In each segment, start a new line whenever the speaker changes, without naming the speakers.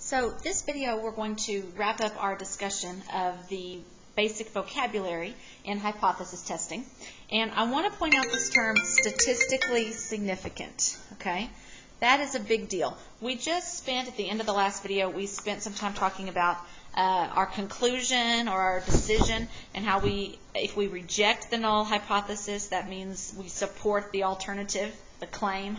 So this video we're going to wrap up our discussion of the basic vocabulary in hypothesis testing. And I want to point out this term statistically significant, okay? That is a big deal. We just spent, at the end of the last video, we spent some time talking about our conclusion or our decision and how if we reject the null hypothesis, that means we support the alternative, the claim,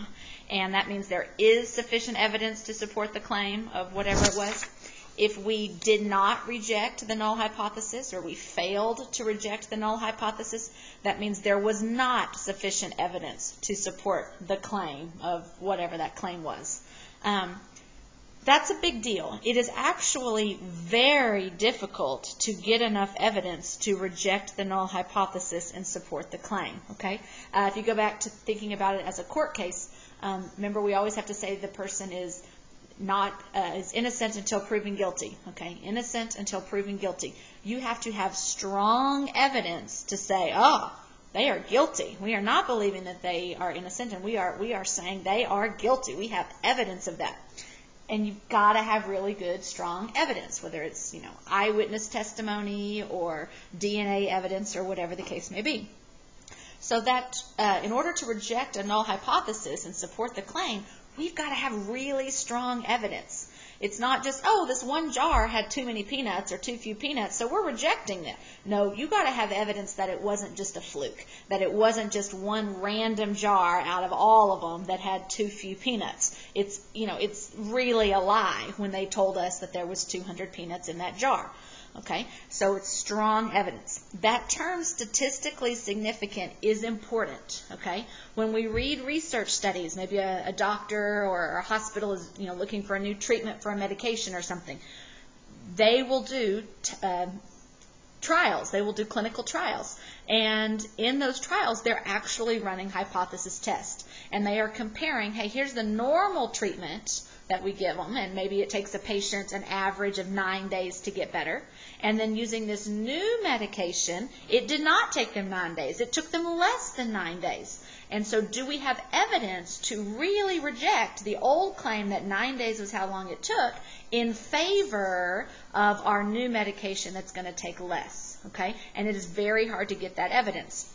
and that means there is sufficient evidence to support the claim of whatever it was. If we did not reject the null hypothesis, or we failed to reject the null hypothesis, that means there was not sufficient evidence to support the claim of whatever that claim was. That's a big deal. It is actually very difficult to get enough evidence to reject the null hypothesis and support the claim. Okay? If you go back to thinking about it as a court case, remember we always have to say the person is is innocent until proven guilty. Okay, innocent until proven guilty. You have to have strong evidence to say, oh, they are guilty. We are not believing that they are innocent, and we are saying they are guilty. We have evidence of that. And you've got to have really good, strong evidence, whether it's eyewitness testimony or DNA evidence or whatever the case may be. So that in order to reject a null hypothesis and support the claim, we've got to have really strong evidence. It's not just, oh, this one jar had too many peanuts or too few peanuts, so we're rejecting it. No, you've got to have evidence that it wasn't just a fluke, that it wasn't just one random jar out of all of them that had too few peanuts. It's really a lie when they told us that there was 200 peanuts in that jar. Okay, so it's strong evidence. That term statistically significant is important. Okay, when we read research studies, maybe a doctor or a hospital is looking for a new treatment for a medication or something, they will do trials. They will do clinical trials, and in those trials, they're actually running hypothesis tests, and they are comparing. Hey, here's the normal treatment that we give them, and maybe it takes a patient an average of 9 days to get better. And then using this new medication, it did not take them 9 days. It took them less than 9 days. And so do we have evidence to really reject the old claim that 9 days was how long it took in favor of our new medication that's going to take less? Okay? And it is very hard to get that evidence.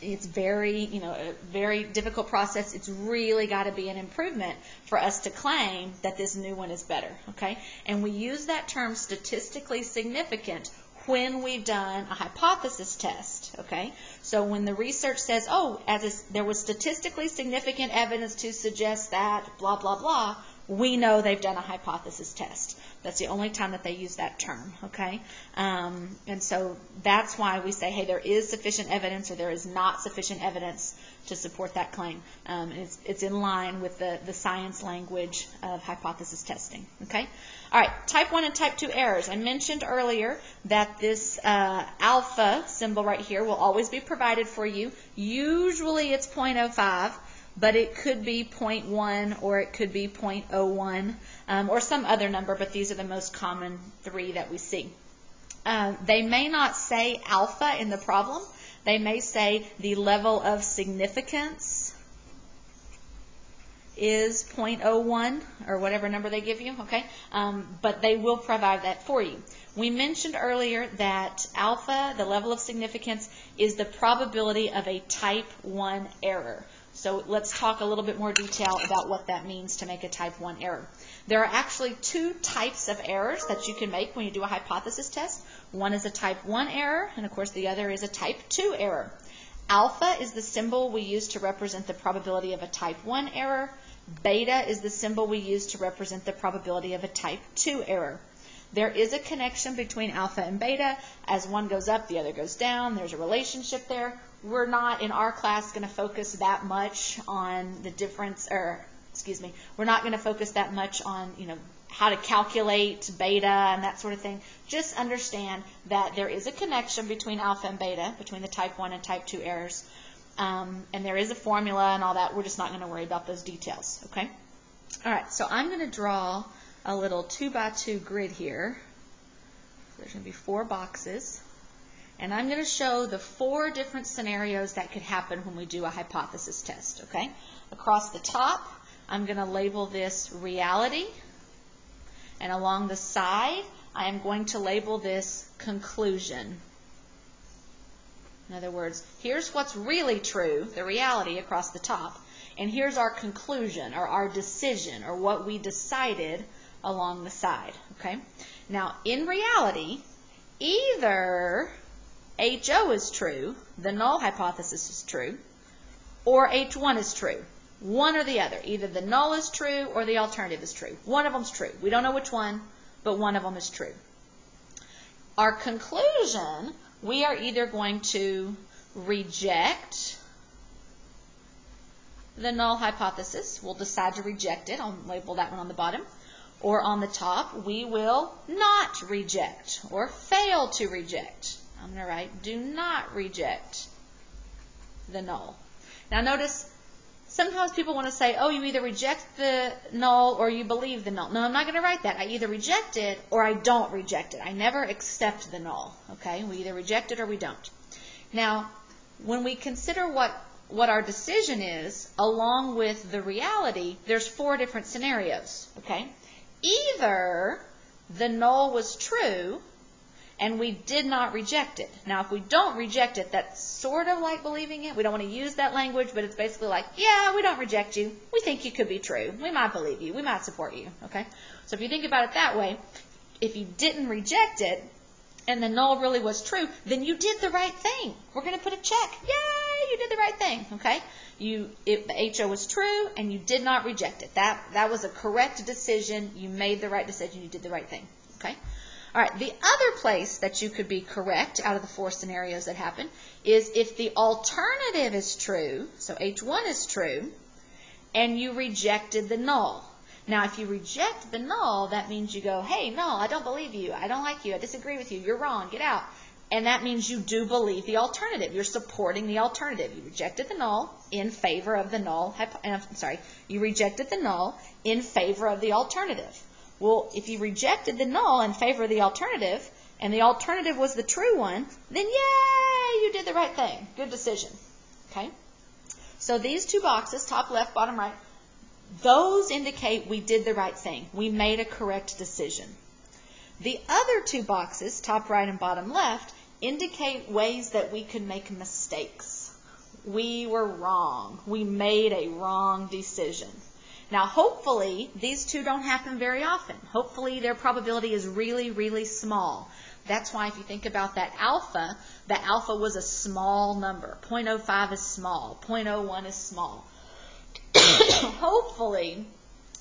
It's a very difficult process. It's really got to be an improvement for us to claim that this new one is better, okay? And we use that term statistically significant when we've done a hypothesis test, okay? So when the research says, oh, there was statistically significant evidence to suggest that blah, blah, blah, we know they've done a hypothesis test. That's the only time that they use that term, okay? And so that's why we say, hey, there is sufficient evidence or there is not sufficient evidence to support that claim. It's in line with the science language of hypothesis testing, okay? All right, type 1 and type 2 errors. I mentioned earlier that this alpha symbol right here will always be provided for you. Usually it's 0.05. But it could be 0.1 or it could be 0.01 or some other number, but these are the most common three that we see. They may not say alpha in the problem. They may say the level of significance is 0.01 or whatever number they give you, okay? But they will provide that for you. We mentioned earlier that alpha, the level of significance, is the probability of a type 1 error. So let's talk a little bit more detail about what that means to make a type 1 error. There are actually two types of errors that you can make when you do a hypothesis test. One is a type 1 error, and of course the other is a type 2 error. Alpha is the symbol we use to represent the probability of a type 1 error. Beta is the symbol we use to represent the probability of a type 2 error. There is a connection between alpha and beta. As one goes up, the other goes down. There's a relationship there. We're not in our class going to focus that much on the difference, we're not going to focus that much on, how to calculate beta and that sort of thing. Just understand that there is a connection between alpha and beta, between the type 1 and type 2 errors. And there is a formula and all that. We're just not going to worry about those details, okay? All right, so I'm going to draw a little 2x2 grid here. There's going to be 4 boxes. And I'm going to show the 4 different scenarios that could happen when we do a hypothesis test, okay? Across the top, I'm going to label this reality. And along the side, I am going to label this conclusion. In other words, here's what's really true, the reality across the top, and here's our conclusion or our decision or what we decided along the side. Okay? Now, in reality, either HO is true, the null hypothesis is true, or H1 is true. One or the other. Either the null is true or the alternative is true. One of them's true. We don't know which one, but one of them is true. Our conclusion, we are either going to reject the null hypothesis. We'll decide to reject it. I'll label that one on the bottom. Or on the top, we will not reject or fail to reject. I'm going to write, do not reject the null. Now notice, sometimes people want to say, oh, you either reject the null or you believe the null. No, I'm not going to write that. I either reject it or I don't reject it. I never accept the null. Okay? We either reject it or we don't. Now, when we consider what our decision is, along with the reality, there's 4 different scenarios. Okay? Either the null was true and we did not reject it. Now, if we don't reject it, that's sort of like believing it. We don't want to use that language, but it's basically like, yeah, we don't reject you. We think you could be true. We might believe you. We might support you. Okay? So if you think about it that way, if you didn't reject it and the null really was true, then you did the right thing. We're going to put a check. Yay, you did the right thing. Okay? The HO was true and you did not reject it. That was a correct decision. You made the right decision. You did the right thing. Okay? All right, the other place that you could be correct out of the 4 scenarios that happen is if the alternative is true, so H1 is true, and you rejected the null. Now, if you reject the null, that means you go, hey, null, I don't believe you. I don't like you. I disagree with you. You're wrong. Get out. And that means you do believe the alternative. You're supporting the alternative. You rejected the null in favor of the null. You rejected the null in favor of the alternative. Well, if you rejected the null in favor of the alternative, and the alternative was the true one, then yay, you did the right thing. Good decision. Okay? So these 2 boxes, top left, bottom right, those indicate we did the right thing. We made a correct decision. The other 2 boxes, top right and bottom left, indicate ways that we could make mistakes. We were wrong. We made a wrong decision. Now, hopefully, these 2 don't happen very often. Hopefully, their probability is really, really small. That's why if you think about that alpha was a small number. 0.05 is small. 0.01 is small. Hopefully,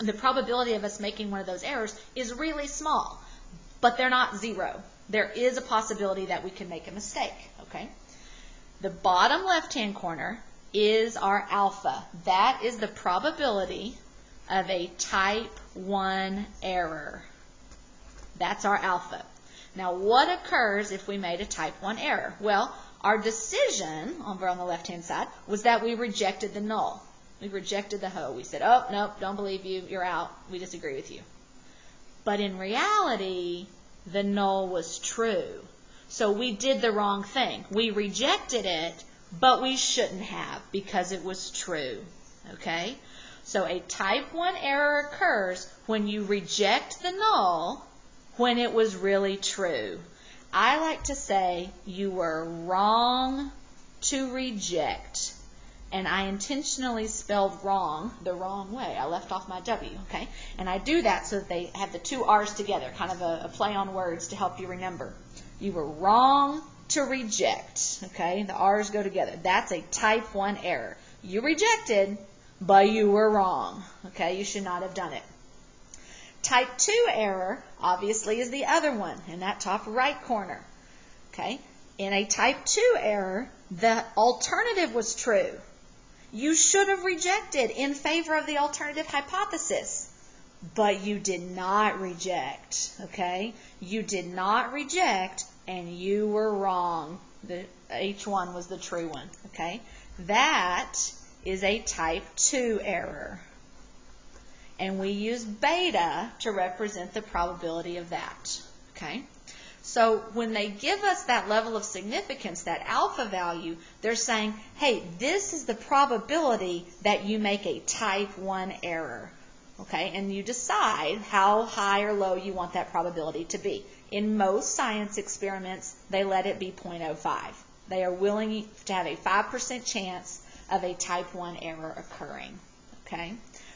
the probability of us making one of those errors is really small. But they're not 0. There is a possibility that we can make a mistake. Okay? The bottom left-hand corner is our alpha. That is the probability of a type 1 error. That's our alpha. Now, what occurs if we made a type 1 error? Well, our decision, over on the left-hand side, was that we rejected the null. We rejected the hoe. We said, oh, nope, don't believe you, you're out, we disagree with you. But in reality, the null was true. So we did the wrong thing. We rejected it, but we shouldn't have because it was true. Okay? So a type 1 error occurs when you reject the null when it was really true. I like to say you were wrong to reject. And I intentionally spelled wrong the wrong way. I left off my W, okay? And I do that so that they have the 2 R's together, kind of a play on words to help you remember. You were wrong to reject, okay? The R's go together. That's a type 1 error. You rejected, but you were wrong, okay? You should not have done it. Type 2 error, obviously, is the other one in that top right corner, okay? In a type 2 error, the alternative was true. You should have rejected in favor of the alternative hypothesis, but you did not reject, okay? You did not reject, and you were wrong. The H1 was the true one, okay? That is a type 2 error. And we use beta to represent the probability of that, okay? So when they give us that level of significance, that alpha value, they're saying, hey, this is the probability that you make a type 1 error. Okay, and you decide how high or low you want that probability to be. In most science experiments, they let it be 0.05. They are willing to have a 5% chance of a type 1 error occurring, okay,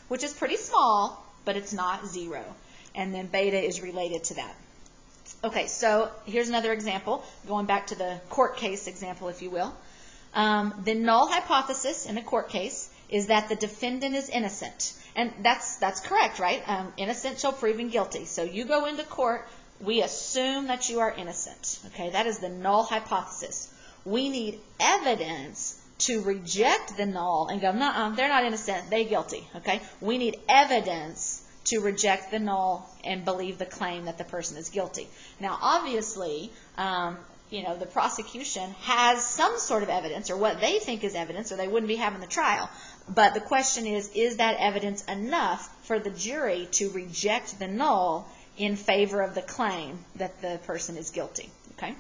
which is pretty small, but it's not 0. And then beta is related to that. Okay, so here's another example, going back to the court case example, if you will. The null hypothesis in a court case is that the defendant is innocent. And that's correct, right? Innocent shall proven guilty. So you go into court, we assume that you are innocent. Okay, that is the null hypothesis. We need evidence to reject the null and go, nuh-uh, they're not innocent, they're guilty. Okay, we need evidence to reject the null and believe the claim that the person is guilty. Now, obviously, the prosecution has some sort of evidence, or what they think is evidence, or they wouldn't be having the trial. But the question is that evidence enough for the jury to reject the null in favor of the claim that the person is guilty? Okay?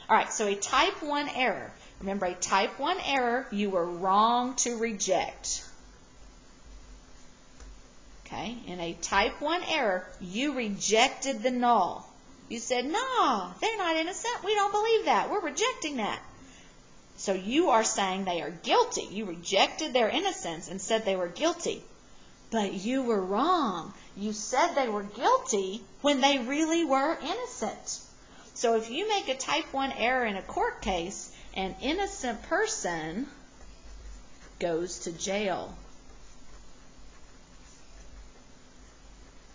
All right, so a type 1 error. Remember, a type 1 error, you were wrong to reject. Okay? In a type 1 error, you rejected the null. You said, no, they're not innocent. We don't believe that. We're rejecting that. So you are saying they are guilty. You rejected their innocence and said they were guilty. But you were wrong. You said they were guilty when they really were innocent. So if you make a type 1 error in a court case, an innocent person goes to jail.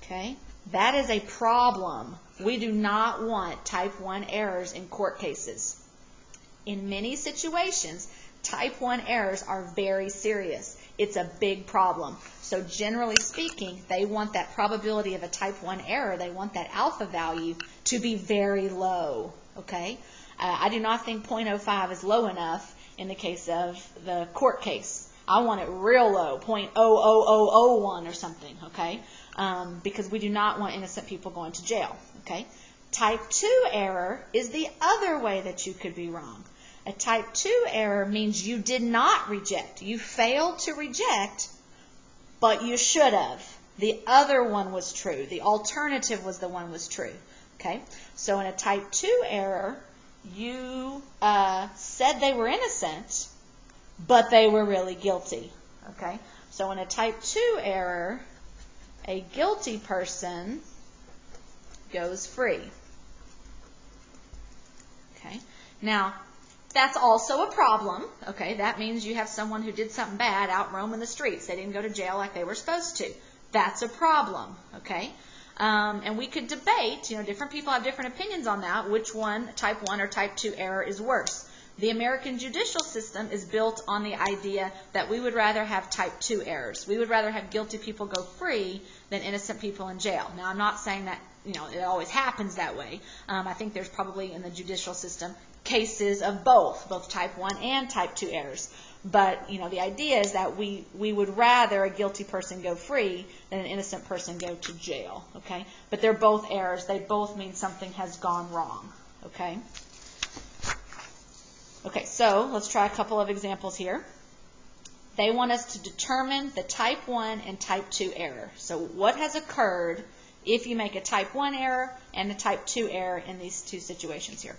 Okay? That is a problem. We do not want type 1 errors in court cases. In many situations, type 1 errors are very serious. It's a big problem. So generally speaking, they want that probability of a type 1 error, they want that alpha value to be very low. Okay? I do not think 0.05 is low enough in the case of the court case. I want it real low, 0.00001 or something, okay? Because we do not want innocent people going to jail, okay? Type 2 error is the other way that you could be wrong. A type 2 error means you did not reject. You failed to reject, but you should have. The other one was true. The alternative was the one was true, okay? So in a type 2 error, you said they were innocent, but they were really guilty, okay? So in a type 2 error, a guilty person goes free. Okay? Now, that's also a problem, okay? That means you have someone who did something bad out roaming the streets. They didn't go to jail like they were supposed to. That's a problem, okay? And we could debate, different people have different opinions on that, which one, type 1 or type 2 error, is worse. The American judicial system is built on the idea that we would rather have type 2 errors. We would rather have guilty people go free than innocent people in jail. Now, I'm not saying that, it always happens that way. I think there's probably in the judicial system cases of both type 1 and type 2 errors. But, the idea is that we would rather a guilty person go free than an innocent person go to jail, okay? But they're both errors. They both mean something has gone wrong, okay? Okay, so let's try a couple of examples here. They want us to determine the type 1 and type 2 error. So what has occurred if you make a type 1 error and a type 2 error in these two situations here?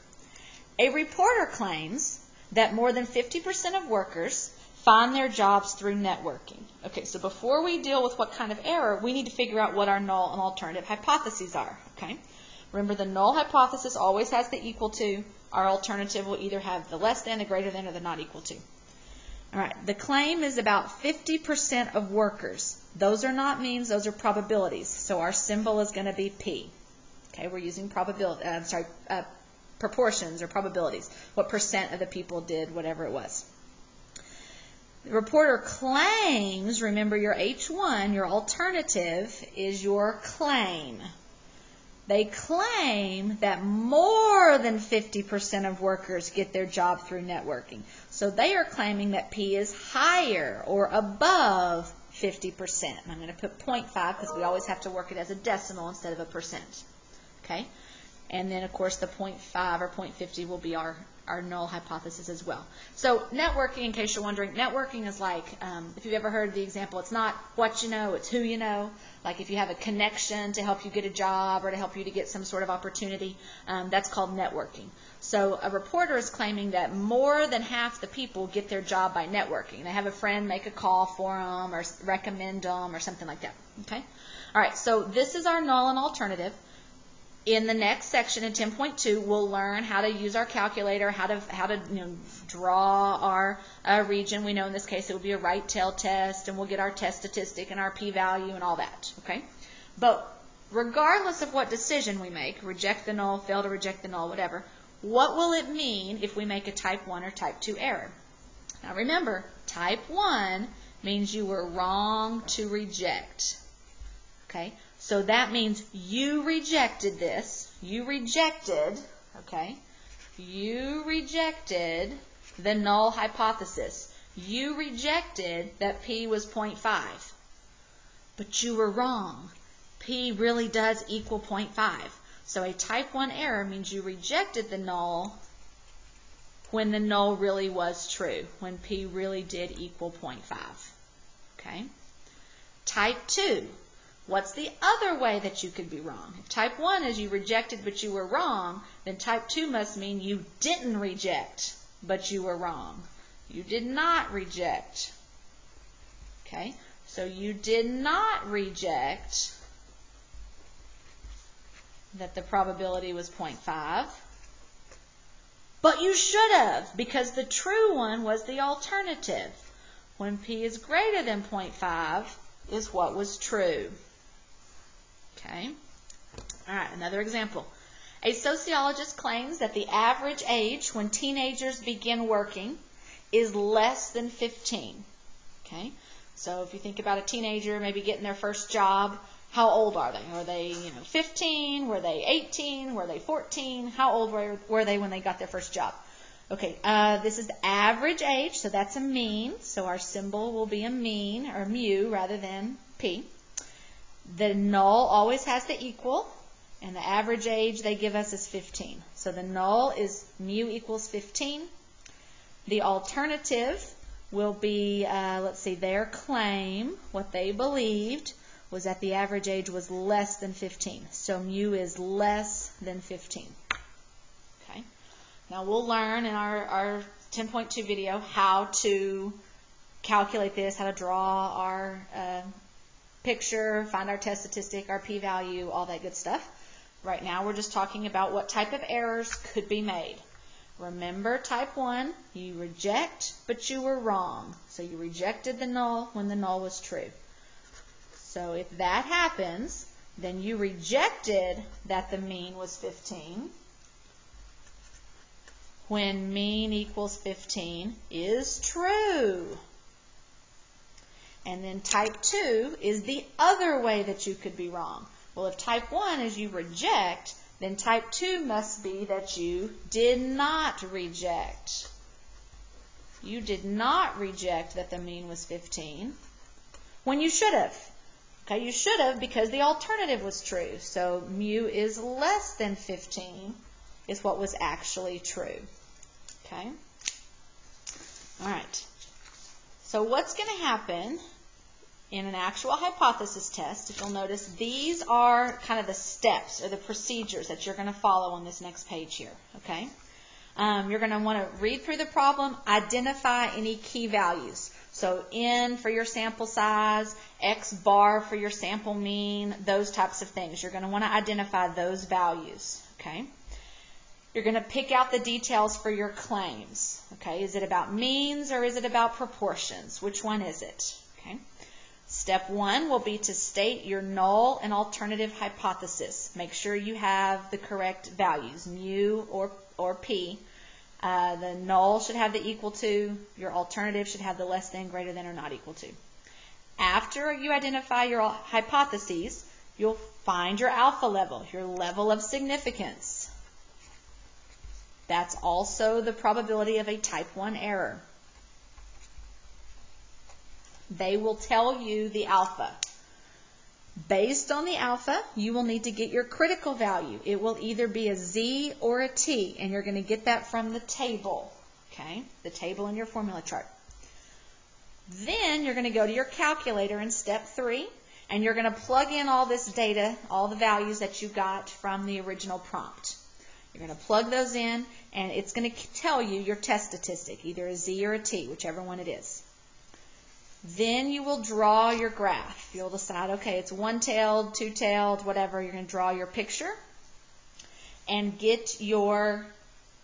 A reporter claims that more than 50% of workers find their jobs through networking. Okay, so before we deal with what kind of error, we need to figure out what our null and alternative hypotheses are, okay? Remember, the null hypothesis always has the equal to. Our alternative will either have the less than, the greater than, or the not equal to. All right, the claim is about 50% of workers. Those are not means, those are probabilities. So our symbol is going to be P. Okay, we're using proportions or probabilities. What percent of the people did whatever it was. The reporter claims, remember your H1, your alternative is your claim. They claim that more than 50% of workers get their job through networking. So they are claiming that P is higher or above 50%. I'm going to put 0.5 because we always have to work it as a decimal instead of a percent. Okay? And then, of course, the 0.5 or 0.50 will be our null hypothesis as well. So networking, in case you're wondering, networking is like, if you've ever heard the example, it's not what you know, it's who you know. Like if you have a connection to help you get a job or to help you to get some sort of opportunity, that's called networking. So a reporter is claiming that more than half the people get their job by networking. They have a friend make a call for them or recommend them or something like that. Okay? All right, so this is our null and alternative. In the next section, in 10.2, we'll learn how to use our calculator, how to draw our region. We know in this case it will be a right-tail test, and we'll get our test statistic and our p-value and all that. Okay, but regardless of what decision we make, reject the null, fail to reject the null, whatever, what will it mean if we make a type 1 or type 2 error? Now remember, type 1 means you were wrong to reject. Okay. So that means you rejected this. You rejected, okay? You rejected the null hypothesis. You rejected that P was 0.5. But you were wrong. P really does equal 0.5. So a type 1 error means you rejected the null when the null really was true, when P really did equal 0.5. Okay? Type 2. What's the other way that you could be wrong? If type 1 is you rejected but you were wrong, then type 2 must mean you didn't reject but you were wrong. You did not reject. Okay? So you did not reject that the probability was 0.5. But you should have, because the true one was the alternative. When P is greater than 0.5 is what was true. Okay. All right, another example. A sociologist claims that the average age when teenagers begin working is less than 15. Okay. So if you think about a teenager maybe getting their first job, how old are they? Are they, 15? Were they 18? Were they 14? How old were they when they got their first job? Okay, this is the average age, so that's a mean. So our symbol will be a mean, or mu, rather than P. The null always has the equal, and the average age they give us is 15. So the null is mu equals 15. The alternative will be, let's see, their claim, what they believed, was that the average age was less than 15. So mu is less than 15. Okay. Now we'll learn in our 10.2 video how to calculate this, how to draw our picture, find our test statistic, our p-value, all that good stuff. Right now we're just talking about what type of errors could be made. Remember type 1, you reject, but you were wrong. So you rejected the null when the null was true. So if that happens, then you rejected that the mean was 15. When mean equals 15 is true. And then type 2 is the other way that you could be wrong. Well, if type 1 is you reject, then type 2 must be that you did not reject. You did not reject that the mean was 15 when you should have. Okay, you should have because the alternative was true. So mu is less than 15 is what was actually true. Okay? All right. So what's going to happen in an actual hypothesis test, if you'll notice, these are kind of the steps or the procedures that you're going to follow on this next page here. Okay? You're going to want to read through the problem, identify any key values. So N for your sample size, X bar for your sample mean, those types of things. You're going to want to identify those values. Okay? You're going to pick out the details for your claims. Okay? Is it about means or is it about proportions? Which one is it? Okay? Step 1 will be to state your null and alternative hypothesis. Make sure you have the correct values, mu or P. The null should have the equal to. Your alternative should have the less than, greater than, or not equal to. After you identify your hypotheses, you'll find your alpha level, your level of significance. That's also the probability of a type 1 error. They will tell you the alpha. Based on the alpha, you will need to get your critical value. It will either be a Z or a T, and you're going to get that from the table, okay? The table in your formula chart. Then you're going to go to your calculator in step 3, and you're going to plug in all this data, all the values that you got from the original prompt. You're going to plug those in, and it's going to tell you your test statistic, either a Z or a T, whichever one it is. Then you will draw your graph. You'll decide, okay, it's one-tailed, two-tailed, whatever. You're going to draw your picture and get your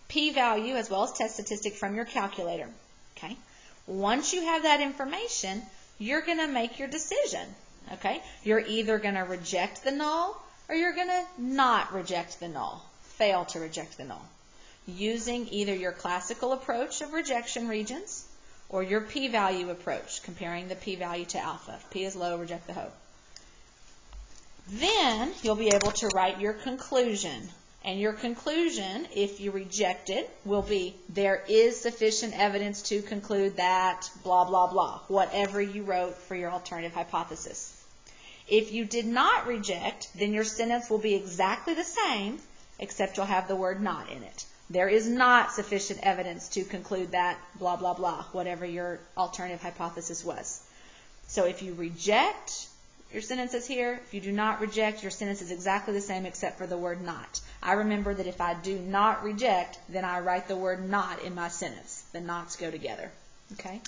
p-value as well as test statistic from your calculator. Okay. Once you have that information, you're going to make your decision. Okay. You're either going to reject the null or you're going to not reject the null, fail to reject the null, using either your classical approach of rejection regions or your p-value approach, comparing the p-value to alpha. If p is low, reject the whole. Then you'll be able to write your conclusion. And your conclusion, if you reject it, will be there is sufficient evidence to conclude that blah, blah, blah, whatever you wrote for your alternative hypothesis. If you did not reject, then your sentence will be exactly the same, except you'll have the word not in it. There is not sufficient evidence to conclude that blah, blah, blah, whatever your alternative hypothesis was. So if you reject, your sentence is here. If you do not reject, your sentence is exactly the same except for the word not. I remember that if I do not reject, then I write the word not in my sentence. The nots go together. Okay.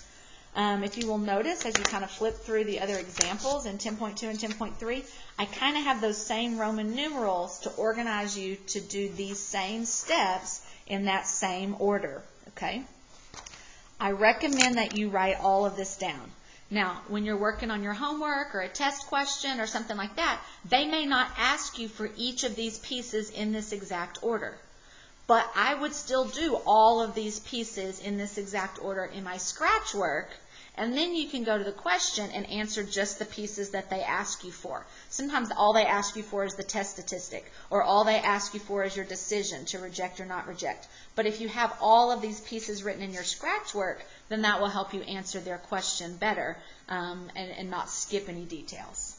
If you will notice, as you kind of flip through the other examples in 10.2 and 10.3, I kind of have those same Roman numerals to organize you to do these same steps in that same order. Okay. I recommend that you write all of this down. Now, when you're working on your homework or a test question or something like that, they may not ask you for each of these pieces in this exact order. But I would still do all of these pieces in this exact order in my scratch work, and then you can go to the question and answer just the pieces that they ask you for. Sometimes all they ask you for is the test statistic, or all they ask you for is your decision to reject or not reject. But if you have all of these pieces written in your scratch work, then that will help you answer their question better and not skip any details.